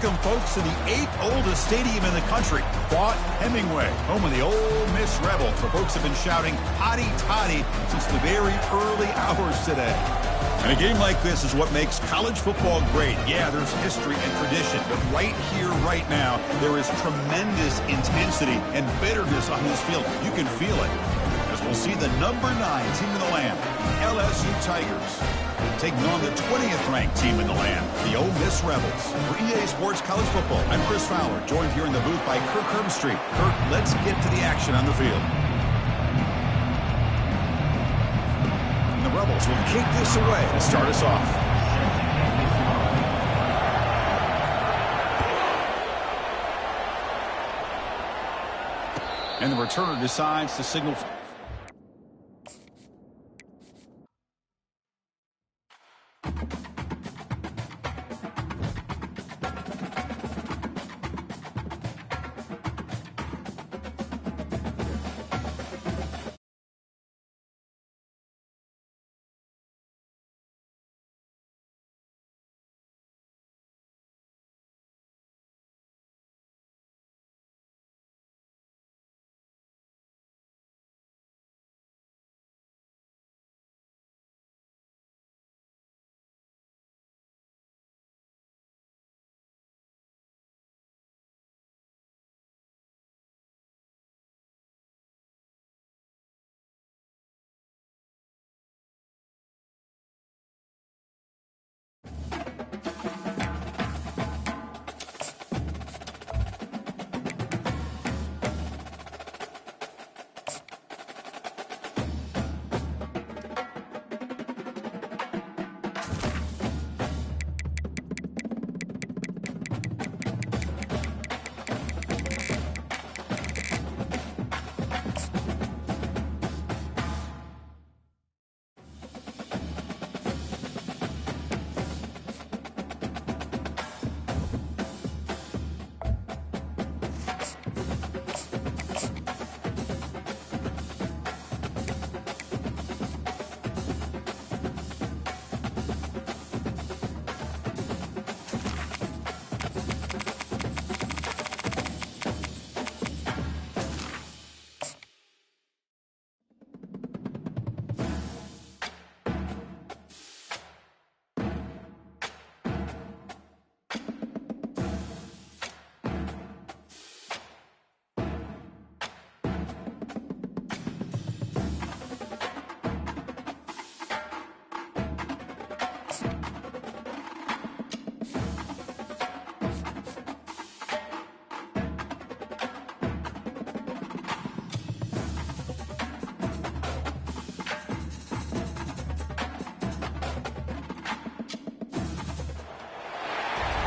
Welcome, folks, to the 8th oldest stadium in the country, Vaught-Hemingway, home of the Ole Miss Rebels, where folks have been shouting "Hotty Toddy" since the very early hours today. And a game like this is what makes college football great. Yeah, there's history and tradition, but right here, right now, there is tremendous intensity and bitterness on this field. You can feel it, as we'll see the number 9 team in the land, the LSU Tigers, taking on the 20th ranked team in the land, the Ole Miss Rebels. For EA Sports College Football, I'm Chris Fowler, joined here in the booth by Kirk Herbstreit. Kirk, let's get to the action on the field. And the Rebels will kick this away to start us off. And the returner decides to signal.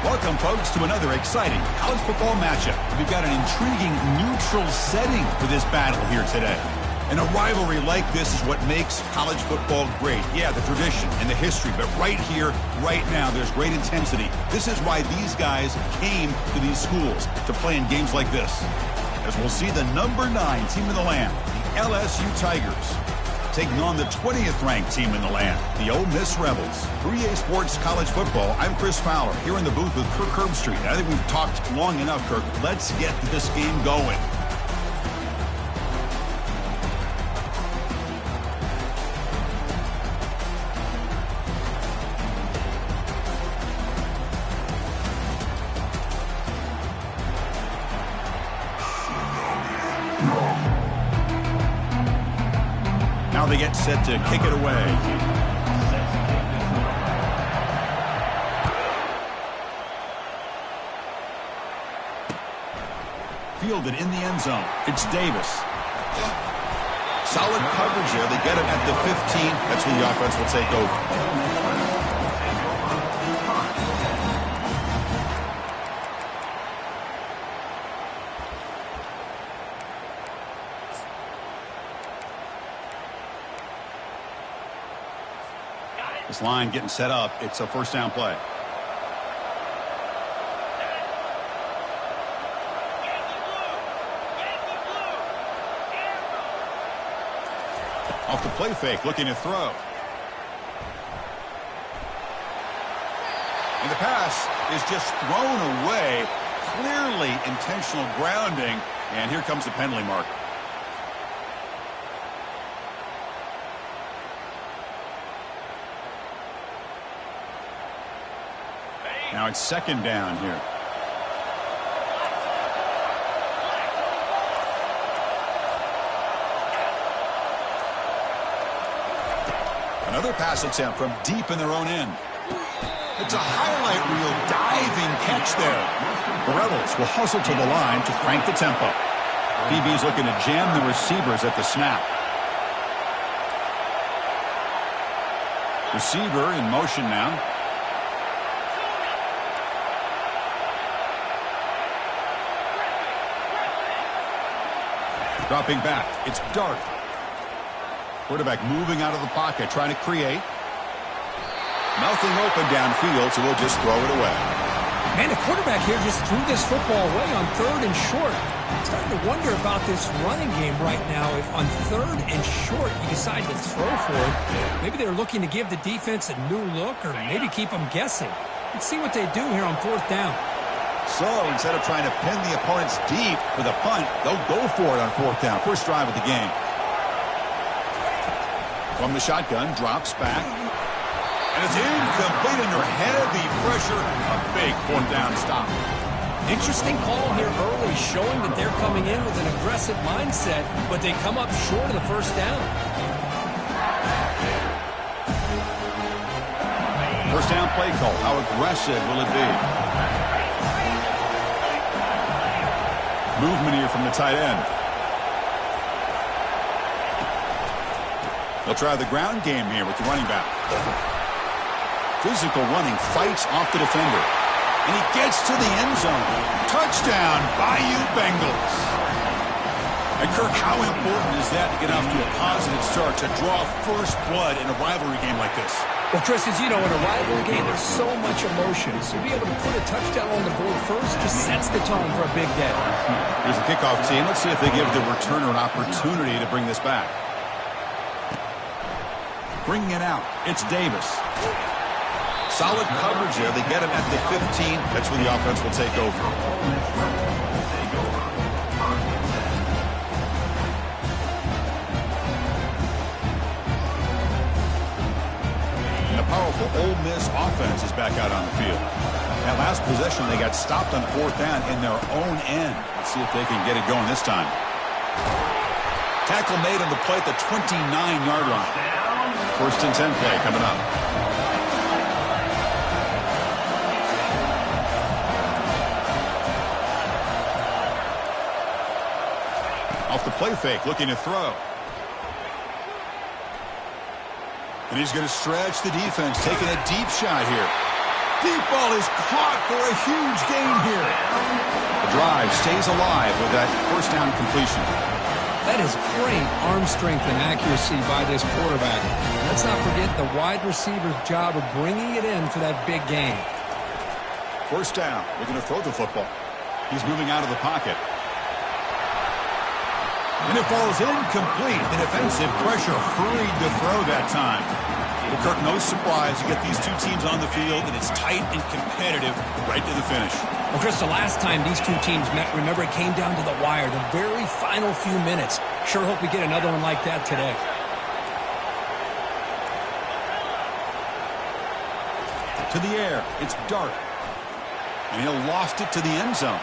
Welcome, folks, to another exciting college football matchup. We've got an intriguing neutral setting for this battle here today. And a rivalry like this is what makes college football great. Yeah, the tradition and the history, but right here, right now, there's great intensity. This is why these guys came to these schools to play in games like this. As we'll see the number 9 team in the land, the LSU Tigers, taking on the 20th ranked team in the land, the Ole Miss Rebels. For EA Sports College Football, I'm Chris Fowler, here in the booth with Kirk Herbstreit. I think we've talked long enough, Kirk. Let's get this game going. Now they get set to kick it away. Fielded in the end zone. It's Davis. Solid coverage there. They get him at the 15. That's when the offense will take over. This line getting set up. It's a first down play. Off the play fake, looking to throw. And the pass is just thrown away. Clearly intentional grounding. And here comes the penalty mark. Now it's second down here. Another pass attempt from deep in their own end. It's a highlight reel diving catch there. The Rebels will hustle to the line to crank the tempo. DB's looking to jam the receivers at the snap. Receiver in motion now. Dropping back. It's Dart. Quarterback moving out of the pocket, trying to create. Nothing open downfield, so we'll just throw it away. Man, the quarterback here just threw this football away on 3rd and short. I'm starting to wonder about this running game right now. If on 3rd and short you decide to throw for it, maybe they're looking to give the defense a new look or maybe keep them guessing. Let's see what they do here on 4th down. So instead of trying to pin the opponents deep for the punt, they'll go for it on 4th down. First drive of the game. From the shotgun, drops back. And it's incomplete under heavy pressure. A big 4th down stop. Interesting call here early, showing that they're coming in with an aggressive mindset, but they come up short of the first down. First down play call. How aggressive will it be? Movement here from the tight end. They'll try the ground game here with the running back. Physical running, fights off the defender. And he gets to the end zone. Touchdown, Bayou Bengals. And Kirk, how important is that to get off to a positive start, to draw first blood in a rivalry game like this? Well, Chris, as you know, in a rivalry game, there's so much emotion. So to be able to put a touchdown on the board first just sets the tone for a big day. Here's the kickoff team. Let's see if they give the returner an opportunity to bring this back. Bringing it out, it's Davis. Solid coverage there. They get him at the 15. That's where the offense will take over. And the powerful Ole Miss offense is back out on the field. That last possession, they got stopped on 4th down in their own end. Let's see if they can get it going this time. Tackle made on the play at the 29-yard line. First and 10 play coming up. Off the play fake, looking to throw. And he's going to stretch the defense, taking a deep shot here. Deep ball is caught for a huge gain here. The drive stays alive with that first down completion. That is great arm strength and accuracy by this quarterback. Let's not forget the wide receiver's job of bringing it in for that big gain. First down. Looking to throw the football. He's moving out of the pocket. And it falls incomplete. The defensive pressure hurried to throw that time. Well, Kirk, no surprise. You get these two teams on the field, and it's tight and competitive right to the finish. Well, Chris, the last time these two teams met, remember, it came down to the wire, the very final few minutes. Sure hope we get another one like that today. To the air, it's Dart. And he'll loft it to the end zone.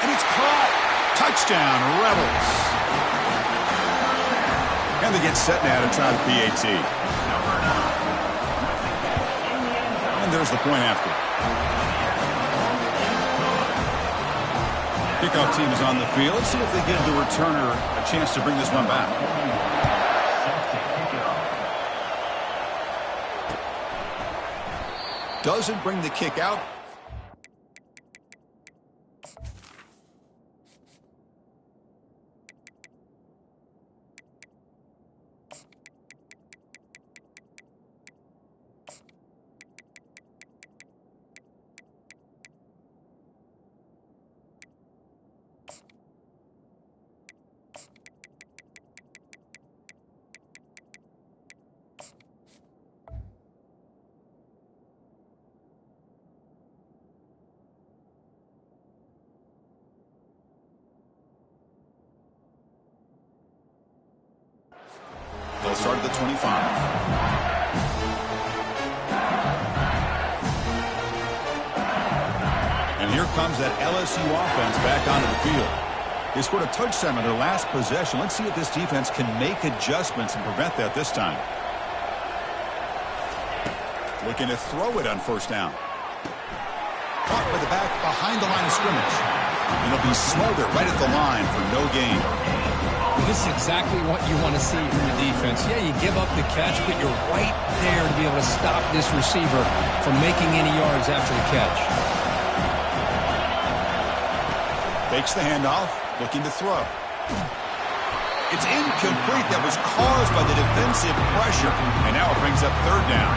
And it's caught. Touchdown, Rebels. And they get set now to try the PAT. And there's the point after. Kickoff team is on the field. Let's see if they give the returner a chance to bring this one back. Doesn't bring the kick out. They'll start at the 25. And here comes that LSU offense back onto the field. They scored a touchdown on their last possession. Let's see if this defense can make adjustments and prevent that this time. Looking to throw it on first down. Caught by the back behind the line of scrimmage. And it'll be smothered right at the line for no gain. This is exactly what you want to see from the defense. Yeah, you give up the catch, but you're right there to be able to stop this receiver from making any yards after the catch. Fakes the handoff, looking to throw. It's incomplete. That was caused by the defensive pressure. And now it brings up third down.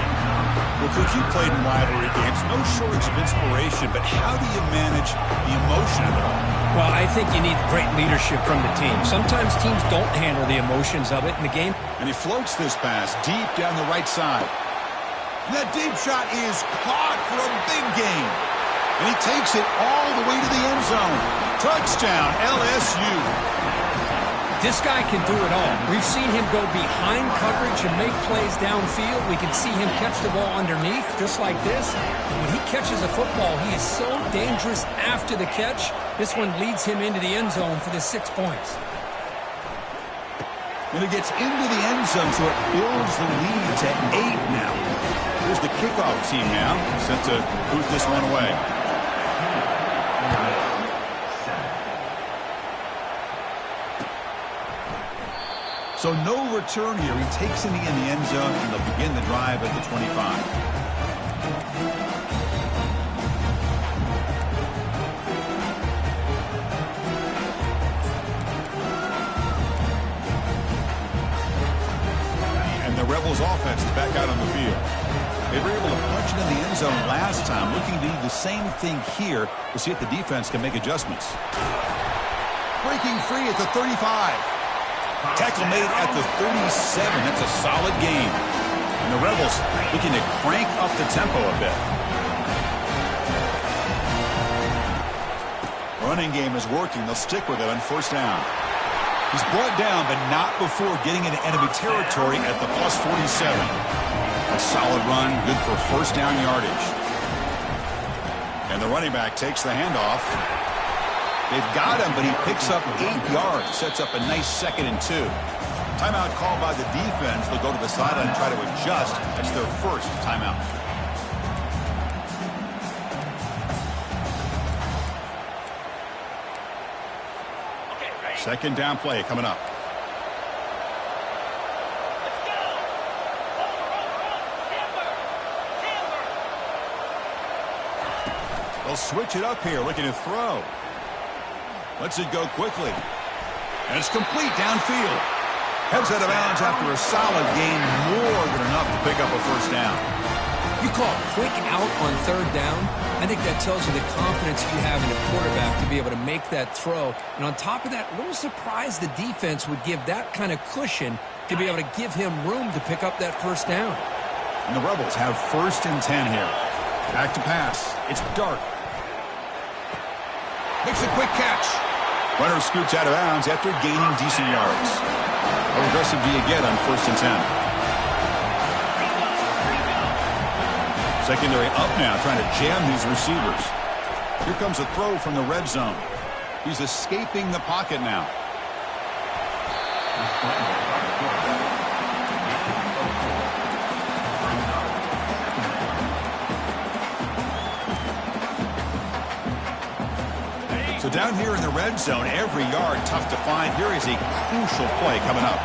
Well, Cook, you played in rivalry games. No shortage of inspiration, but how do you manage the emotion of it all? Well, I think you need great leadership from the team. Sometimes teams don't handle the emotions of it in the game. And he floats this pass deep down the right side. And that deep shot is caught for a big gain. And he takes it all the way to the end zone. Touchdown, LSU. This guy can do it all. We've seen him go behind coverage and make plays downfield. We can see him catch the ball underneath, just like this. When he catches a football, he is so dangerous after the catch. This one leads him into the end zone for the 6 points. And it gets into the end zone, so it builds the lead to 8 now. Here's the kickoff team now, set to boot this one away. So no return here. He takes it in the end zone, and they'll begin the drive at the 25. And the Rebels offense is back out on the field. They were able to punch it in the end zone last time, looking to do the same thing here to see if the defense can make adjustments. Breaking free at the 35. Tackle made at the 37. That's a solid gain. And the Rebels looking to crank up the tempo a bit. Running game is working. They'll stick with it on first down. He's brought down, but not before getting into enemy territory at the plus 47. A solid run, good for first down yardage. And the running back takes the handoff. They've got him, but he picks up 8 yards. Sets up a nice 2nd and 2. Timeout called by the defense. They'll go to the sideline and try to adjust. That's their first timeout. Second down play coming up. They'll switch it up here, looking to throw. Lets it go quickly. And it's complete downfield. Heads out of bounds after a solid gain, more than enough to pick up a first down. You call quick out on third down. I think that tells you the confidence you have in a quarterback to be able to make that throw. And on top of that, a little surprised the defense would give that kind of cushion to be able to give him room to pick up that first down. And the Rebels have 1st and 10 here. Back to pass. It's Dart. Makes a quick catch. Runner scoots out of bounds after gaining decent yards. How aggressive do you get on 1st and 10? Secondary up now, trying to jam these receivers. Here comes a throw from the red zone. He's escaping the pocket now. So down here in the red zone, every yard tough to find. Here is a crucial play coming up.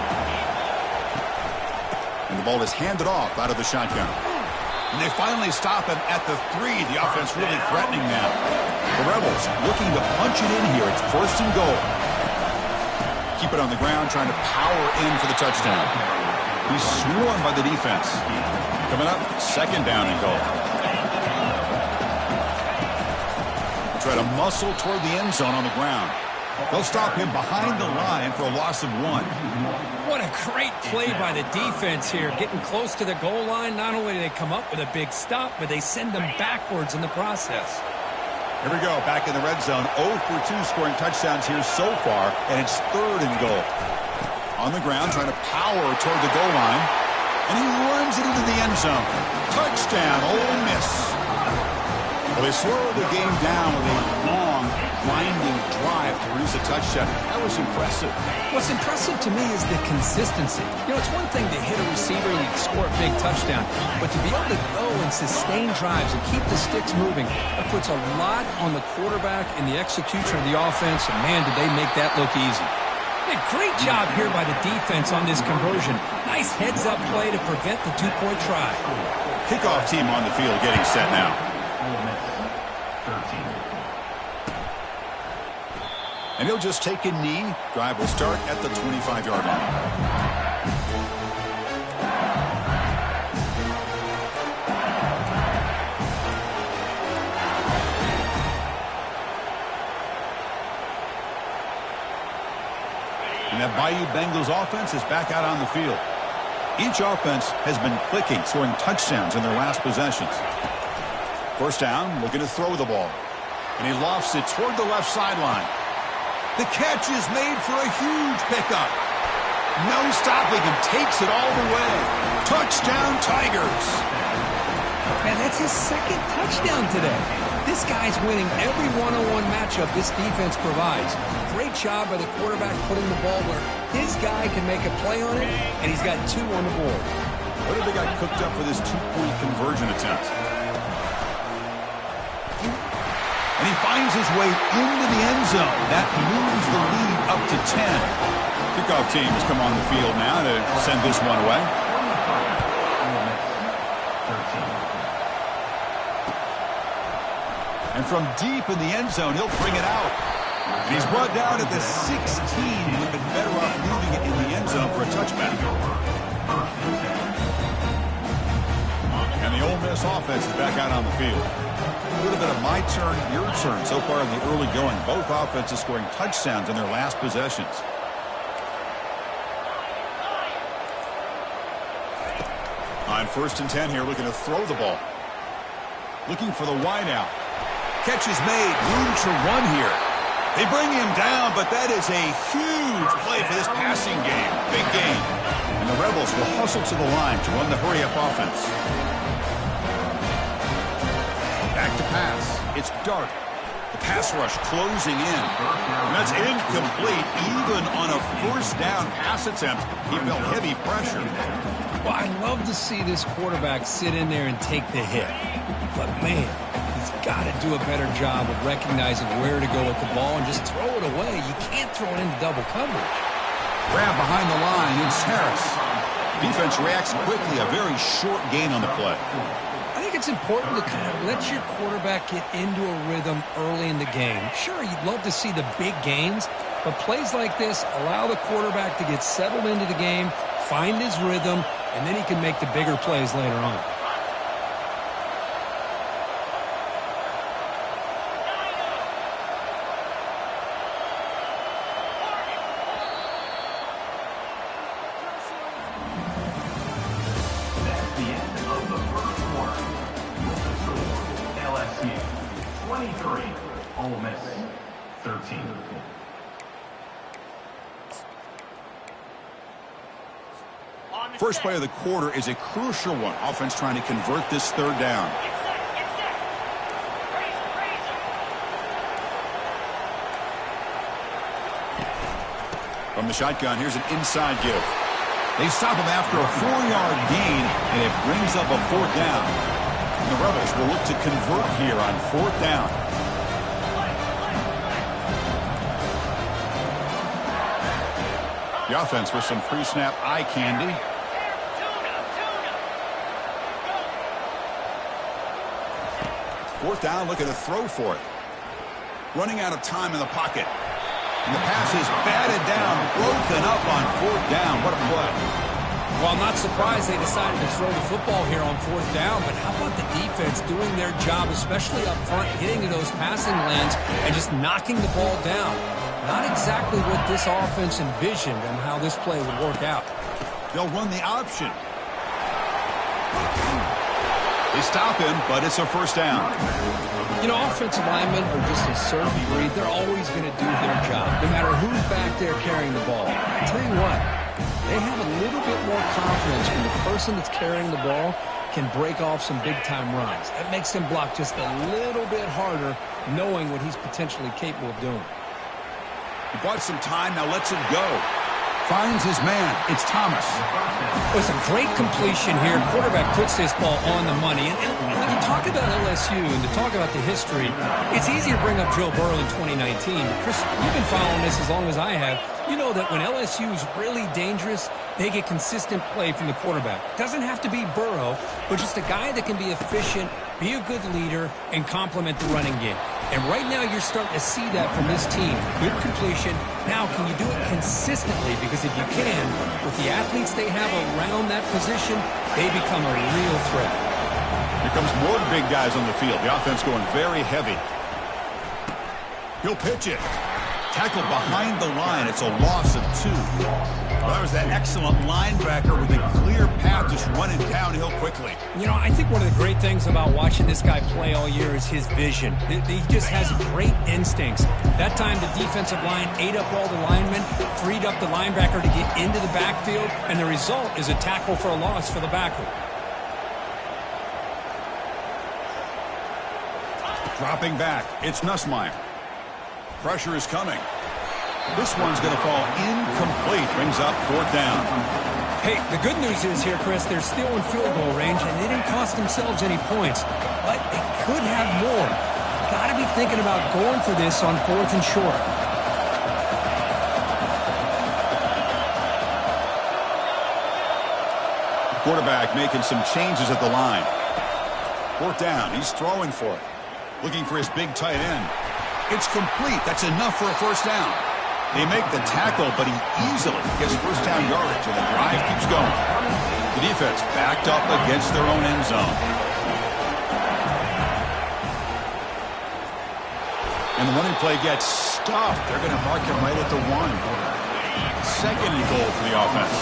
And the ball is handed off out of the shotgun. And they finally stop him at the 3. The offense really threatening now. The Rebels looking to punch it in here. It's 1st and goal. Keep it on the ground, trying to power in for the touchdown. He's swarmed by the defense. Coming up, 2nd down and goal. Try to muscle toward the end zone on the ground. They'll stop him behind the line for a loss of 1. What a great play by the defense here. Getting close to the goal line, not only do they come up with a big stop, but they send them backwards in the process. Here we go, back in the red zone. 0 for 2 scoring touchdowns here so far, and it's 3rd and goal. On the ground, trying to power toward the goal line. And he runs it into the end zone. Touchdown, Ole Miss. Well, they slowed the game down with a long, winding drive to produce a touchdown. That was impressive. What's impressive to me is the consistency. You know, it's one thing to hit a receiver and you score a big touchdown, but to be able to go and sustain drives and keep the sticks moving, that puts a lot on the quarterback and the execution of the offense, and man, did they make that look easy. Hey, great job here by the defense on this conversion. Nice heads-up play to prevent the two-point try. Kickoff team on the field getting set now. And he'll just take a knee. Drive will start at the 25-yard line. And that Bayou Bengals offense is back out on the field. Each offense has been clicking, scoring touchdowns in their last possessions. First down, looking to throw the ball. And he lofts it toward the left sideline. The catch is made for a huge pickup. No stopping him. Takes it all the way. Touchdown, Tigers. Man, that's his second touchdown today. This guy's winning every one-on-one matchup this defense provides. Great job by the quarterback putting the ball where his guy can make a play on it, and he's got 2 on the board. What have they got cooked up for this 2-point conversion attempt? And he finds his way into the end zone. That moves the lead up to 10. Kickoff team has come on the field now to send this one away. And from deep in the end zone, he'll bring it out. And he's brought down at the 16. He would have been better off leaving it in the end zone for a touchback. And the Ole Miss offense is back out on the field. A little bit of my turn, your turn so far in the early going. Both offenses scoring touchdowns in their last possessions. On 1st and 10 here, looking to throw the ball. Looking for the wideout. Catch is made. Room to run here. They bring him down, but that is a huge play for this passing game. Big game. And the Rebels will hustle to the line to run the hurry-up offense. Back to pass. It's Dart. The pass rush closing in. And that's incomplete. Even on a first down pass attempt, he felt heavy pressure. Well, I love to see this quarterback sit in there and take the hit. But, man, he's got to do a better job of recognizing where to go with the ball and just throw it away. You can't throw it into double coverage. Grab behind the line. It's Harris. Defense reacts quickly. A very short gain on the play. I think it's important to kind of let your quarterback get into a rhythm early in the game. Sure, you'd love to see the big gains, but plays like this allow the quarterback to get settled into the game, find his rhythm, and then he can make the bigger plays later on. First play of the quarter is a crucial one. Offense trying to convert this 3rd down. From the shotgun, here's an inside give. They stop him after a 4-yard gain, and it brings up a 4th down. And the Rebels will look to convert here on 4th down. The offense with some pre-snap eye candy. Fourth down, looking to throw for it. Running out of time in the pocket. And the pass is batted down, broken up on 4th down. What a play. Well, I'm not surprised they decided to throw the football here on 4th down, but how about the defense doing their job, especially up front, hitting those passing lanes and just knocking the ball down? Not exactly what this offense envisioned and how this play would work out. They'll run the option. They stop him, but it's a 1st down. You know, offensive linemen are just a certain breed. They're always going to do their job, no matter who's back there carrying the ball. I tell you what, they have a little bit more confidence when the person that's carrying the ball can break off some big-time runs. That makes him block just a little bit harder, knowing what he's potentially capable of doing. He bought some time, now lets it go. Finds his man. It's Thomas. It was a great completion here. Quarterback puts this ball on the money. And when you talk about LSU and to talk about the history, it's easy to bring up Joe Burrow in 2019. Chris, you've been following this as long as I have. You know that when LSU is really dangerous, they get consistent play from the quarterback. Doesn't have to be Burrow, but just a guy that can be efficient, be a good leader, and complement the running game. And right now you're starting to see that from this team. Good completion. Now, can you do it consistently? Because if you can, with the athletes they have around that position, they become a real threat. Here comes more big guys on the field. The offense going very heavy. He'll pitch it. Tackled behind the line. It's a loss of 2. Well, that was that excellent linebacker with a clear path just running downhill quickly. You know, I think one of the great things about watching this guy play all year is his vision. He just has great instincts. That time the defensive line ate up all the linemen, freed up the linebacker to get into the backfield, and the result is a tackle for a loss for the backer. Dropping back. It's Nussmeier. Pressure is coming. This one's going to fall incomplete. Brings up 4th down. Hey, the good news is here, Chris, they're still in field goal range, and they didn't cost themselves any points. But they could have more. Got to be thinking about going for this on 4th and short. Quarterback making some changes at the line. 4th down. He's throwing for it. Looking for his big tight end. It's complete. That's enough for a 1st down. They make the tackle, but he easily gets 1st down yardage, and the drive keeps going. The defense backed up against their own end zone. And the running play gets stopped. They're going to mark him right at the 1. 2nd and goal for the offense.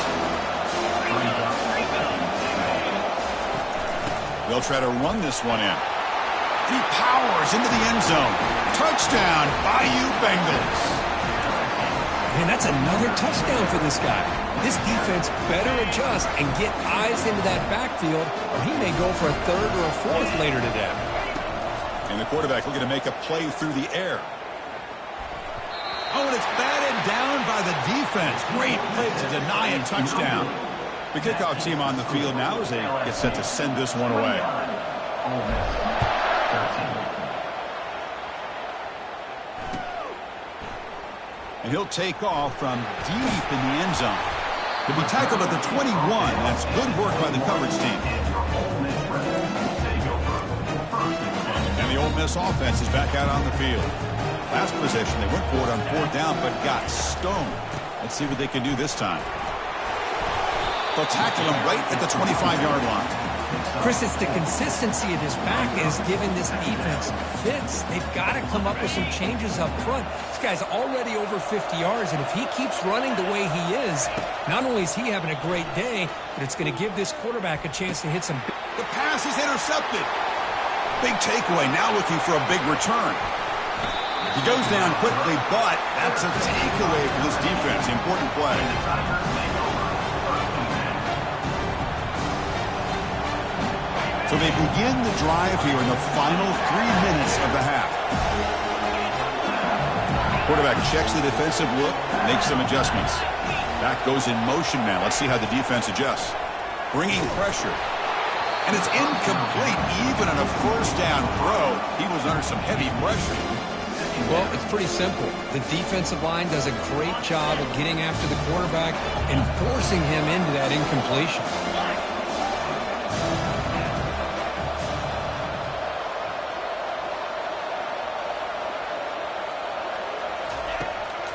They'll try to run this one in. He powers into the end zone. Touchdown, Bayou Bengals. And that's another touchdown for this guy. This defense better adjust and get eyes into that backfield, or he may go for a 3rd or a 4th later today. And the quarterback looking to make a play through the air. Oh, and it's batted down by the defense. Great play to deny a touchdown. The kickoff team on the field now as they get set to send this one away. And he'll take off from deep in the end zone. He'll be tackled at the 21. That's good work by the coverage team. And the Ole Miss offense is back out on the field. Last possession, they went for it on 4th down, but got stoned. Let's see what they can do this time. They'll tackle him right at the 25-yard line. Chris, it's the consistency of this back is giving this defense fits. They've got to come up with some changes up front. This guy's already over 50 yards, and if he keeps running the way he is, not only is he having a great day, but it's going to give this quarterback a chance to hit some. The pass is intercepted. Big takeaway, now looking for a big return. He goes down quickly, but that's a takeaway for this defense. Important play. So they begin the drive here in the final 3 minutes of the half. Quarterback checks the defensive look, makes some adjustments. Back goes in motion now. Let's see how the defense adjusts. Bringing pressure. And it's incomplete. Even on a 1st down throw, he was under some heavy pressure. Well, it's pretty simple. The defensive line does a great job of getting after the quarterback and forcing him into that incompletion.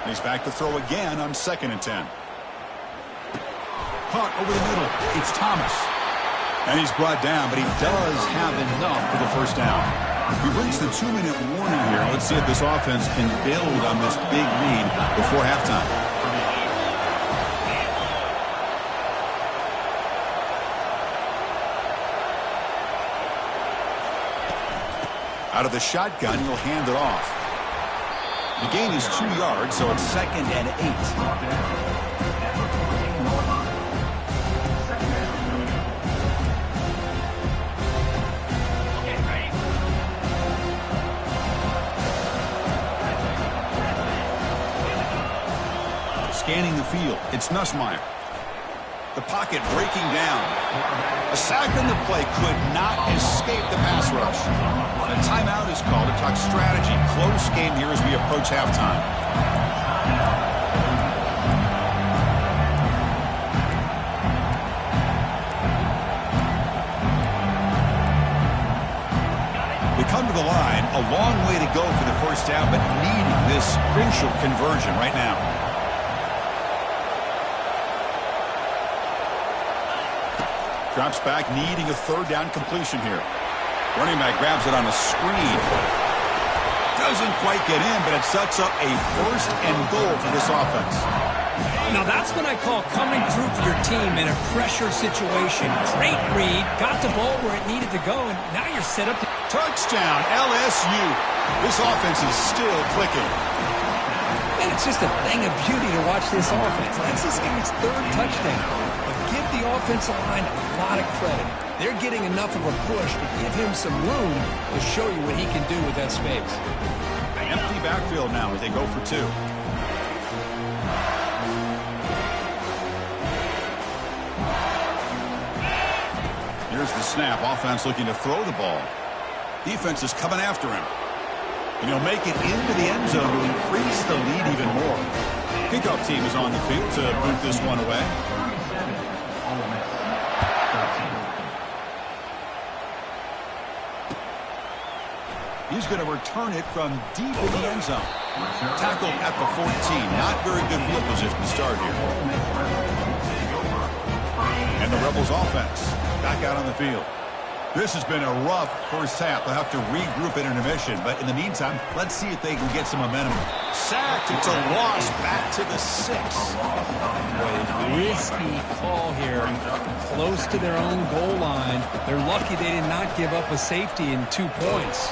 He's back to throw again on 2nd and 10. Caught over the middle. It's Thomas. And he's brought down, but he does have enough for the 1st down. We reached the 2-minute warning here. Let's see if this offense can build on this big lead before halftime. Out of the shotgun, he'll hand it off. The gain is 2 yards, so it's 2nd and 8. scanning the field. It's Nussmeier. The pocket breaking down. A sack on the play could not escape the pass rush. A timeout is called to talk strategy. Close game here as we approach halftime. They come to the line. A long way to go for the first down, but needing this crucial conversion right now. Drops back, needing a third down completion here. Running back grabs it on a screen. Doesn't quite get in, but it sets up a first and goal for this offense. Now that's what I call coming through for your team in a pressure situation. Great read, got the ball where it needed to go, and now you're set up to... Touchdown, LSU. This offense is still clicking. And it's just a thing of beauty to watch this offense. That's this guy's third touchdown. Give the offensive line a lot of credit. They're getting enough of a push to give him some room to show you what he can do with that space. Empty backfield now as they go for two. Here's the snap. Offense looking to throw the ball. Defense is coming after him. And he'll make it into the end zone to increase the lead even more. Kickoff team is on the field to boot this one away. He's going to return it from deep in the end zone. Tackled at the 14. Not very good field position to start here. And the Rebels offense back out on the field. This has been a rough first half. They'll have to regroup at intermission. But in the meantime, let's see if they can get some momentum. Sacked. It's a loss back to the 6. Risky call here. Close to their own goal line. They're lucky they did not give up a safety in 2 points.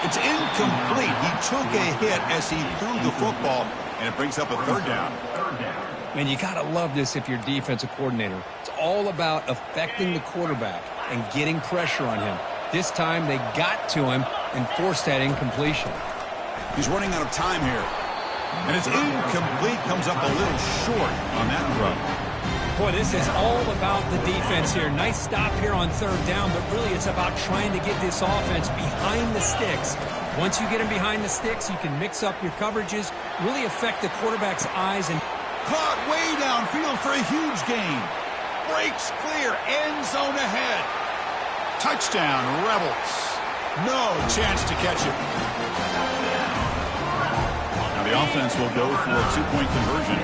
It's incomplete. He took a hit as he threw the football, and it brings up a third down. Man, you got to love this if you're defensive coordinator. It's all about affecting the quarterback and getting pressure on him. This time they got to him and forced that incompletion. He's running out of time here. And it's incomplete. Comes up a little short on that throw. Boy, this is all about the defense here. Nice stop here on third down, but really it's about trying to get this offense behind the sticks. Once you get them behind the sticks, you can mix up your coverages, really affect the quarterback's eyes. And caught way downfield for a huge gain. Breaks clear, end zone ahead. Touchdown, Rebels. No chance to catch it. Now the offense will go for a 2-point conversion.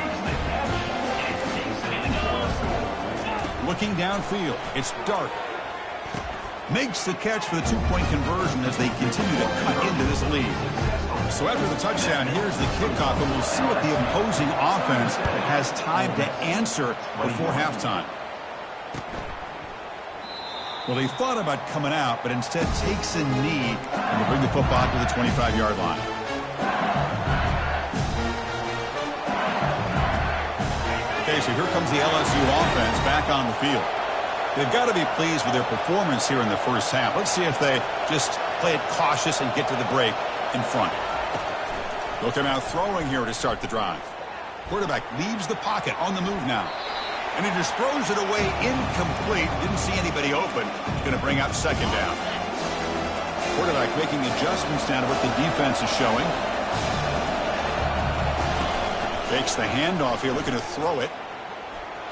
Looking downfield, it's Dart. Makes the catch for the 2-point conversion as they continue to cut into this lead. So after the touchdown, here's the kickoff, and we'll see what the opposing offense has time to answer before halftime. Well, he thought about coming out, but instead takes a knee and will bring the football to the 25-yard line. Okay, so here comes the LSU offense back on the field. They've got to be pleased with their performance here in the first half. Let's see if they just play it cautious and get to the break in front. They'll come out throwing here to start the drive. Quarterback leaves the pocket on the move now. And he just throws it away incomplete. Didn't see anybody open. He's going to bring up second down. Quarterback making adjustments down to what the defense is showing. Fakes the handoff here, looking to throw it.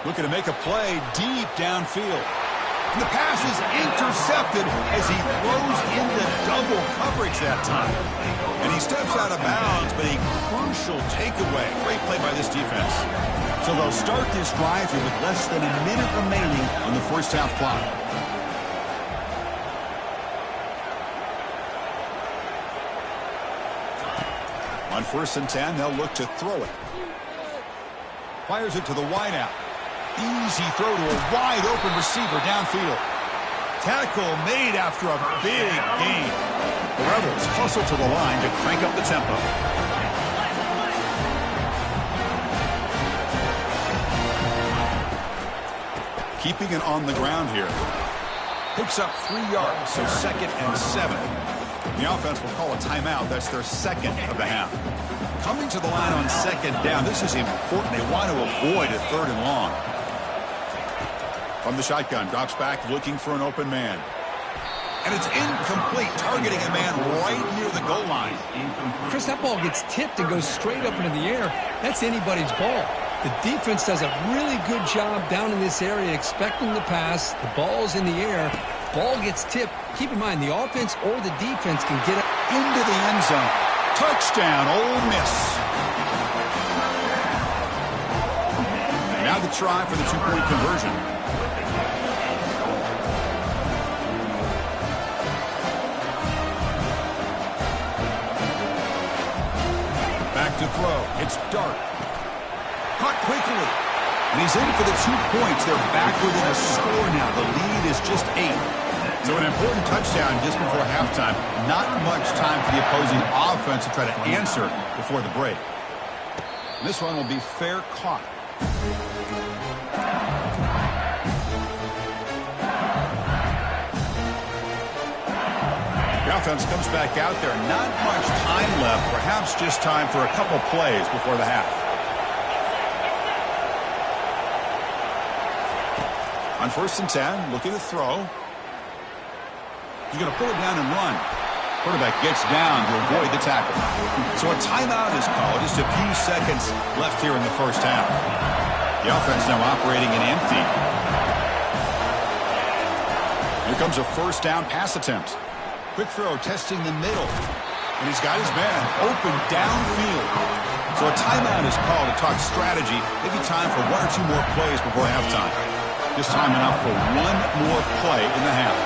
Looking to make a play deep downfield. And the pass is intercepted as he throws into double coverage that time. And he steps out of bounds, but a crucial takeaway. Great play by this defense. So they'll start this drive here with less than a minute remaining on the first half clock. On 1st and 10, they'll look to throw it. Fires it to the wideout. Easy throw to a wide-open receiver downfield. Tackle made after a big gain. The Rebels hustle to the line to crank up the tempo. Keeping it on the ground here. Picks up 3 yards, so 2nd and 7. The offense will call a timeout. That's their second of the half. Coming to the line on second down. This is important. They want to avoid a third and long. From the shotgun, drops back looking for an open man. And it's incomplete, targeting a man right near the goal line. Chris, that ball gets tipped and goes straight up into the air. That's anybody's ball. The defense does a really good job down in this area expecting the pass. The ball's in the air. Ball gets tipped. Keep in mind, the offense or the defense can get it into the end zone. Touchdown, Ole Miss. And now the try for the two-point conversion. Back to throw. It's Dart. Caught quickly. And he's in for the 2 points. They're back within a score now. The lead is just 8. So an important touchdown just before halftime. Not much time for the opposing offense to try to answer before the break. And this one will be fair caught. The offense comes back out there. Not much time left. Perhaps just time for a couple plays before the half. On 1st and 10, looking to throw. He's going to pull it down and run. Quarterback gets down to avoid the tackle. So a timeout is called. Just a few seconds left here in the first half. The offense now operating in empty. Here comes a 1st down pass attempt. Quick throw testing the middle. And he's got his man open downfield. So a timeout is called to talk strategy. Maybe time for 1 or 2 more plays before halftime. Just time enough for 1 more play in the half.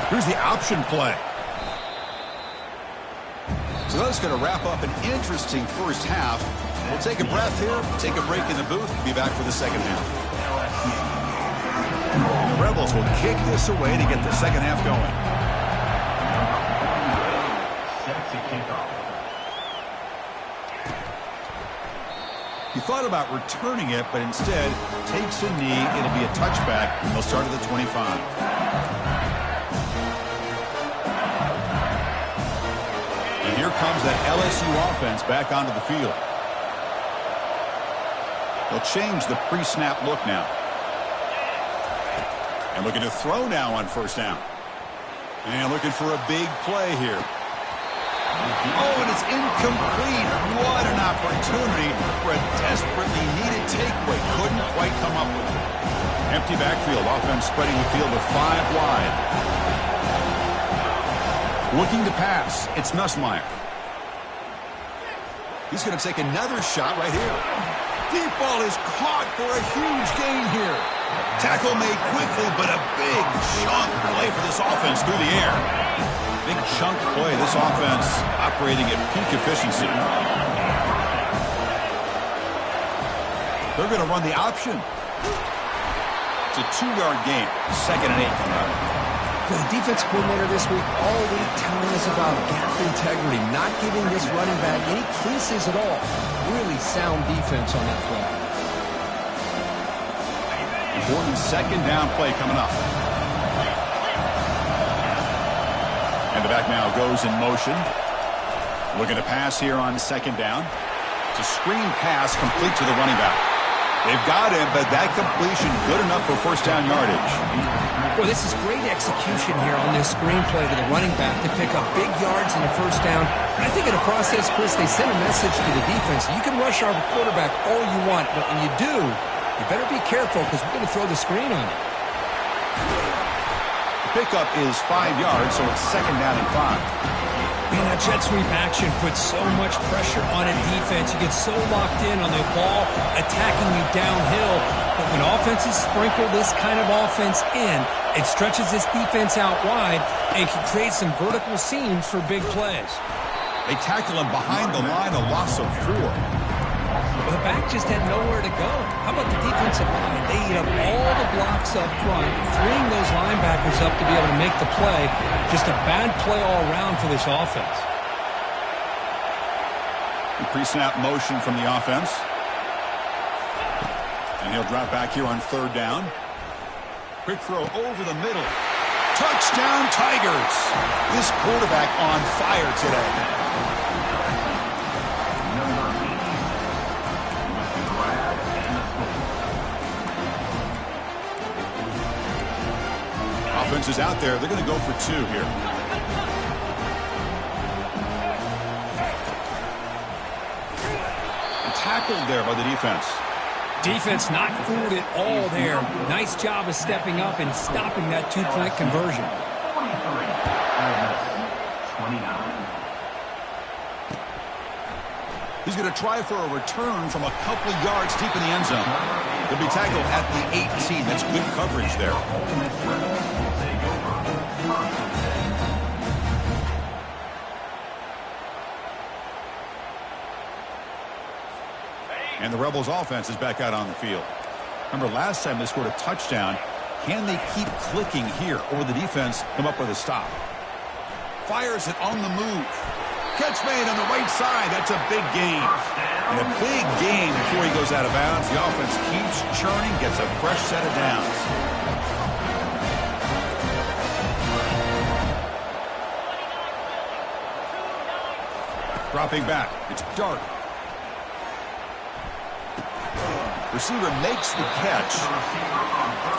Here's the option play. So that's going to wrap up an interesting first half. We'll take a breath here, take a break in the booth, be back for the second half. The Rebels will kick this away to get the second half going. Set to kick off. He thought about returning it, but instead takes a knee. It'll be a touchback. They'll start at the 25. And here comes that LSU offense back onto the field. They'll change the pre-snap look now. And looking to throw now on 1st down. And looking for a big play here. Oh, and it's incomplete. What an opportunity for a desperately needed takeaway. Couldn't quite come up with it. Empty backfield. Offense spreading the field to 5 wide. Looking to pass. It's Nussmeier. He's going to take another shot right here. Deep ball is caught for a huge gain here. Tackle made quickly, but a big chunk play for this offense through the air. Big chunk play. This offense operating at peak efficiency. They're going to run the option. It's a 2-yard gain. 2nd and 8 coming up. The defense coordinator this week all week telling us about gap integrity, not giving this running back any creases at all. Really sound defense on that play. Important 2nd down play coming up. And the back now goes in motion. Looking to pass here on 2nd down. It's a screen pass complete to the running back. They've got him, but that completion good enough for 1st down yardage. Well, this is great execution here on this screen play to the running back to pick up big yards in the 1st down. And I think in the process, Chris, they send a message to the defense. You can rush our quarterback all you want, but when you do, you better be careful because we're going to throw the screen on it. Pickup is 5 yards, so it's 2nd down and 5. Man, that jet sweep action puts so much pressure on a defense. You get so locked in on the ball attacking you downhill. But when offenses sprinkle this kind of offense in, it stretches this defense out wide and can create some vertical seams for big plays. They tackle him behind the line, a loss of 4. The back just had nowhere to go. How about the defensive line? They eat up all the blocks up front, freeing those linebackers up to be able to make the play. Just a bad play all around for this offense. Pre-snap motion from the offense. And he'll drop back here on 3rd down. Quick throw over the middle. Touchdown, Tigers. This quarterback on fire today. Offense is out there. They're going to go for 2 here. Tackled there by the defense. Defense not fooled at all there. Nice job of stepping up and stopping that 2-point conversion. 29. He's going to try for a return from a couple of yards deep in the end zone. He'll be tackled at the 18. That's good coverage there. And the Rebels offense is back out on the field. Remember, last time they scored a touchdown. Can they keep clicking here, or the defense come up with a stop? Fires it on the move. Catch made on the right side. That's a big gain. And a big gain before he goes out of bounds. The offense keeps churning, gets a fresh set of downs. Dropping back. It's Dart. Receiver makes the catch.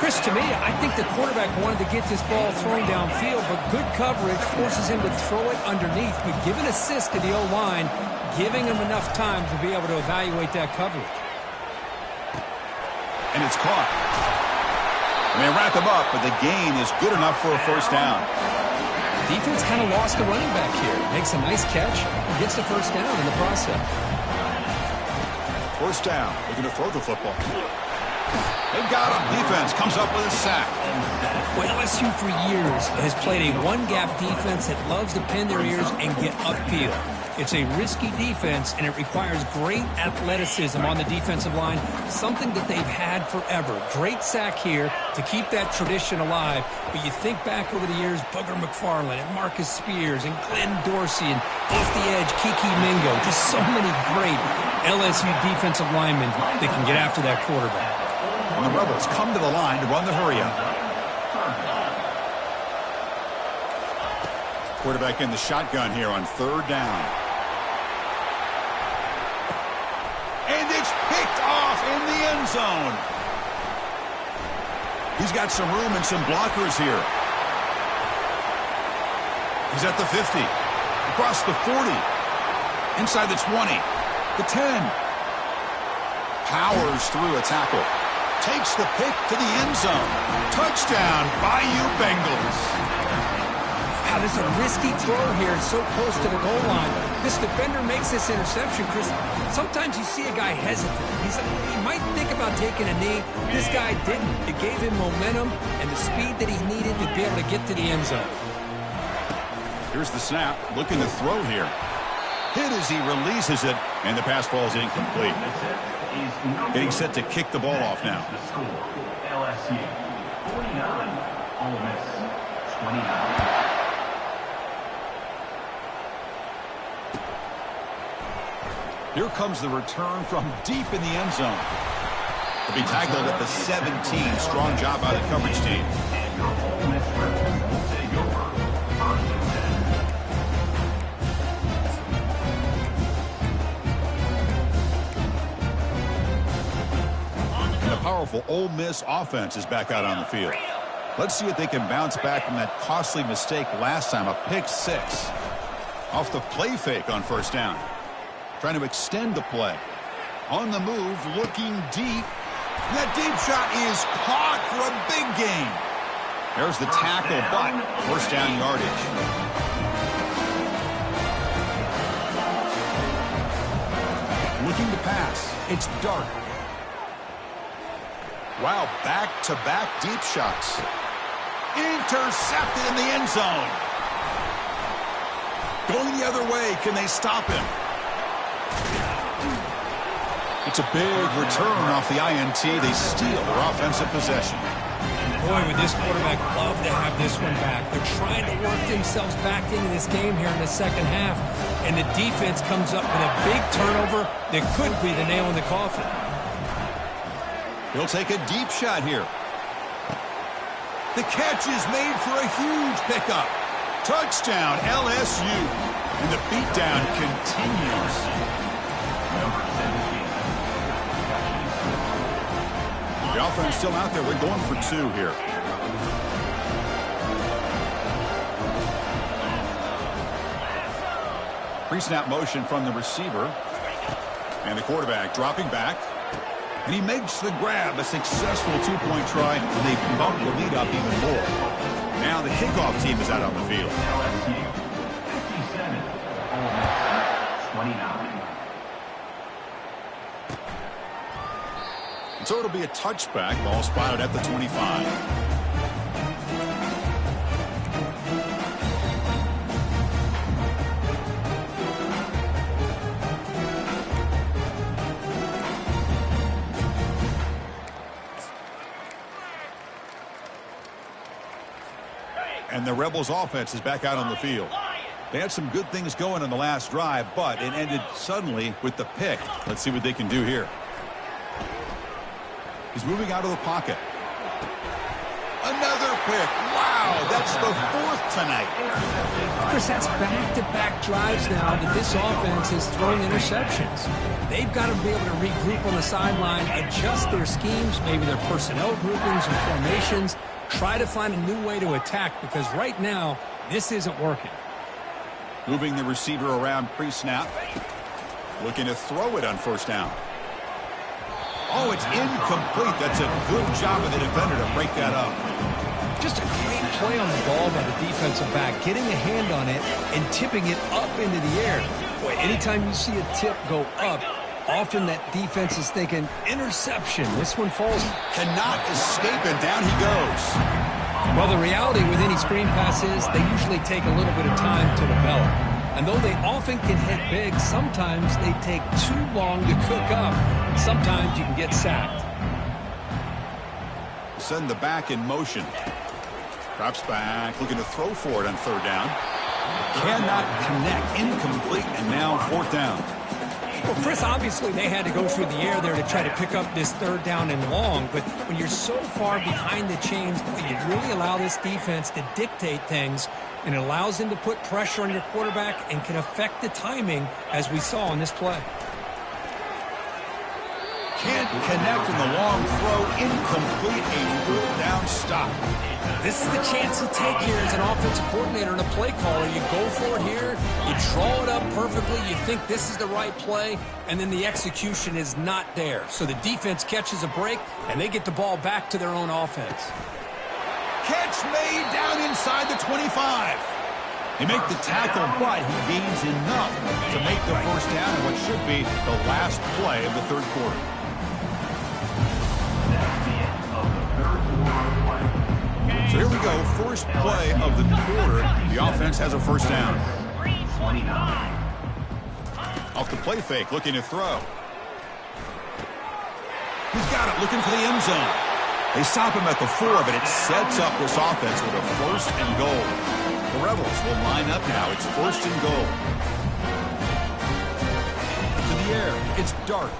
Chris, to me, I think the quarterback wanted to get this ball thrown downfield, but good coverage forces him to throw it underneath. But give an assist to the O-line, giving him enough time to be able to evaluate that coverage. And it's caught. And they wrap him up, but the gain is good enough for a first down. Defense kind of lost the running back here. Makes a nice catch and gets the first down in the process. First down. Looking to throw the football. They got him. Defense comes up with a sack. Well, LSU for years has played a one-gap defense that loves to pin their ears and get upfield. It's a risky defense, and it requires great athleticism on the defensive line, something that they've had forever. Great sack here to keep that tradition alive. But you think back over the years, Booger McFarland and Marcus Spears and Glenn Dorsey and off the edge, Kiki Mingo. Just so many great LSU defensive linemen that can get after that quarterback. And the Rebels come to the line to run the hurry-up. Quarterback in the shotgun here on 3rd down. And it's picked off in the end zone. He's got some room and some blockers here. He's at the 50. Across the 40. Inside the 20. The 10. Powers through a tackle. Takes the pick to the end zone. Touchdown, Bayou Bengals. Wow, this is a risky throw here, so close to the goal line. This defender makes this interception, Chris. Sometimes you see a guy hesitant. He might think about taking a knee. This guy didn't. It gave him momentum and the speed that he needed to be able to get to the end zone. Here's the snap, looking to throw here. Hit as he releases it, and the pass falls incomplete. Getting set to kick the ball off now. The score, LSU 49, Ole Miss 29. Here comes the return from deep in the end zone. He'll be tackled at the 17. Strong job by the coverage team. And your Ole Miss Rebels will take over 1st and 10. And the powerful Ole Miss offense is back out on the field. Let's see if they can bounce back from that costly mistake last time, a pick 6. Off the play fake on 1st down. Trying to extend the play. On the move, looking deep. That deep shot is caught for a big gain. There's the tackle, but 1st down yardage. Looking to pass. It's Dart. Wow, back-to-back deep shots. Intercepted in the end zone. Going the other way. Can they stop him? It's a big return off the INT. They steal their offensive possession. Boy, would this quarterback love to have this one back. They're trying to work themselves back into this game here in the second half. And the defense comes up with a big turnover that could be the nail in the coffin. He'll take a deep shot here. The catch is made for a huge pickup. Touchdown, LSU. And the beatdown continues. Number 17. The offense still out there. We're going for 2 here. Pre-snap motion from the receiver. And the quarterback dropping back. And he makes the grab. A successful 2-point try. And they bump the lead up even more. Now the kickoff team is out on the field. LSU 57. Ole Miss 29. And so it'll be a touchback. Ball spotted at the 25. And the Rebels offense is back out on the field. They had some good things going on the last drive, but it ended suddenly with the pick. Let's see what they can do here. He's moving out of the pocket. Another pick. Wow, that's the 4th tonight. Chris, that's back-to-back drives now that this offense is throwing interceptions. They've got to be able to regroup on the sideline, adjust their schemes, maybe their personnel groupings and formations, try to find a new way to attack, because right now, this isn't working. Moving the receiver around pre-snap. Looking to throw it on first down. Oh, it's incomplete. That's a good job of the defender to break that up. Just a great play on the ball by the defensive back, getting a hand on it and tipping it up into the air. Boy, anytime you see a tip go up, often that defense is thinking interception. This one falls. Cannot escape, and down he goes. Well, the reality with any screen pass is they usually take a little bit of time to develop. And though they often can hit big, sometimes they take too long to cook up. Sometimes you can get sacked. Send the back in motion. Drops back, looking to throw for it on 3rd down. Cannot connect, incomplete, and now 4th down. Well, Chris, obviously they had to go through the air there to try to pick up this 3rd down and long, but when you're so far behind the chains, you really allow this defense to dictate things, and it allows them to put pressure on your quarterback and can affect the timing, as we saw on this play. Can't connect in the long throw, incomplete, a third down stop. This is the chance you take here as an offensive coordinator and a play caller. You go for it here, you draw it up perfectly, you think this is the right play, and then the execution is not there. So the defense catches a break, and they get the ball back to their own offense. Catch made down inside the 25. They make the tackle, but he gains enough to make the first down in what should be the last play of the 3rd quarter. So here we go, first play of the quarter. The offense has a first down. Off the play fake, looking to throw. He's got it, looking for the end zone. They stop him at the 4, but it sets up this offense with a 1st and goal. The Rebels will line up now. It's 1st and goal. To the air, it's Dart.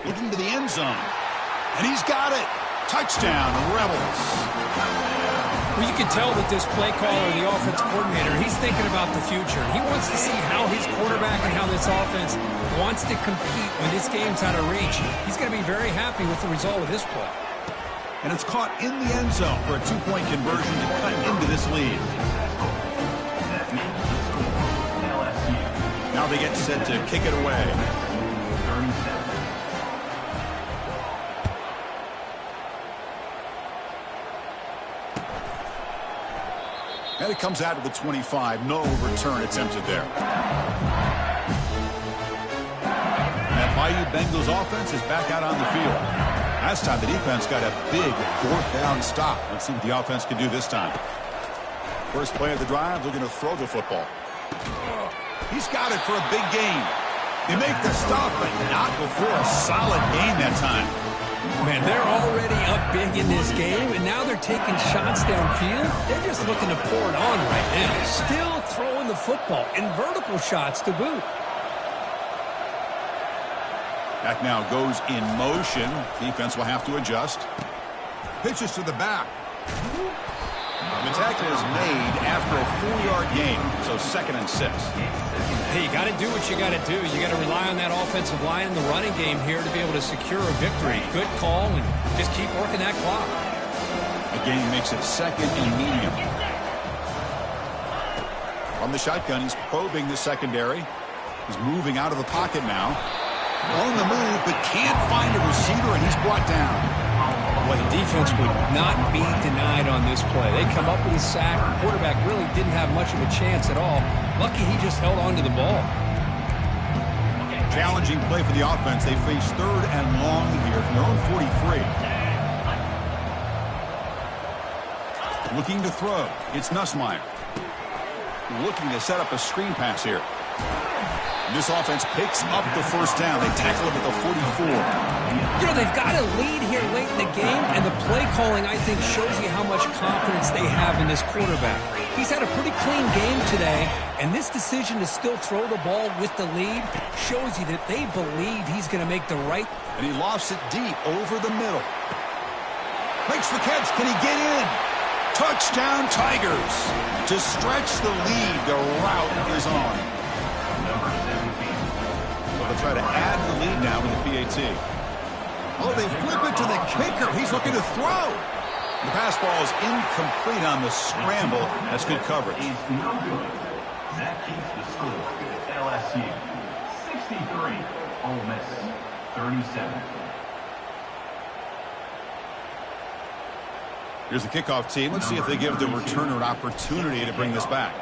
Looking to the end zone. And he's got it. Touchdown, Rebels. Well, you can tell that this play caller, the offense coordinator, he's thinking about the future. He wants to see how his quarterback and how this offense wants to compete when this game's out of reach. He's going to be very happy with the result of this play. And it's caught in the end zone for a 2-point conversion to cut into this lead. Now they get set to kick it away. And it comes out to the 25. No return attempted there. And that Bayou Bengals offense is back out on the field. Last time the defense got a big 4th down stop. Let's see what the offense can do this time. First play of the drive, looking to throw the football. He's got it for a big gain. They make the stop, but not before a solid gain that time. Man, they're already up big in this game, and now they're taking shots downfield. They're just looking to pour it on right now. Still throwing the football, and vertical shots to boot. Back now goes in motion. Defense will have to adjust. Pitches to the back. The tackle is made after a 4-yard gain, so 2nd and 6. Hey, you got to do what you got to do. You got to rely on that offensive line in the running game here to be able to secure a victory. Good call, and just keep working that clock. The game makes it 2nd and medium. From the shotgun, he's probing the secondary. He's moving out of the pocket now. On the move, but can't find a receiver, and he's brought down. Well, the defense would not be denied on this play. They come up with a sack. The quarterback really didn't have much of a chance at all. Lucky he just held on to the ball. Challenging play for the offense. They face 3rd and long here from their own 43. Looking to throw. It's Nussmeier. Looking to set up a screen pass here. This offense picks up the 1st down. They tackle him at the 44. You know, they've got a lead here late in the game, and the play calling, I think, shows you how much confidence they have in this quarterback. He's had a pretty clean game today, and this decision to still throw the ball with the lead shows you that they believe he's going to make the right. And he lofts it deep over the middle. Makes the catch. Can he get in? Touchdown, Tigers. To stretch the lead, the route is on. So they'll try to add the lead now with the PAT. Oh, they flip it to the kicker. He's looking to throw. The pass ball is incomplete on the scramble. That's good coverage. That keeps the score. LSU 63, Ole Miss 37. Here's the kickoff team. Let's see if they give the returner an opportunity to bring this back.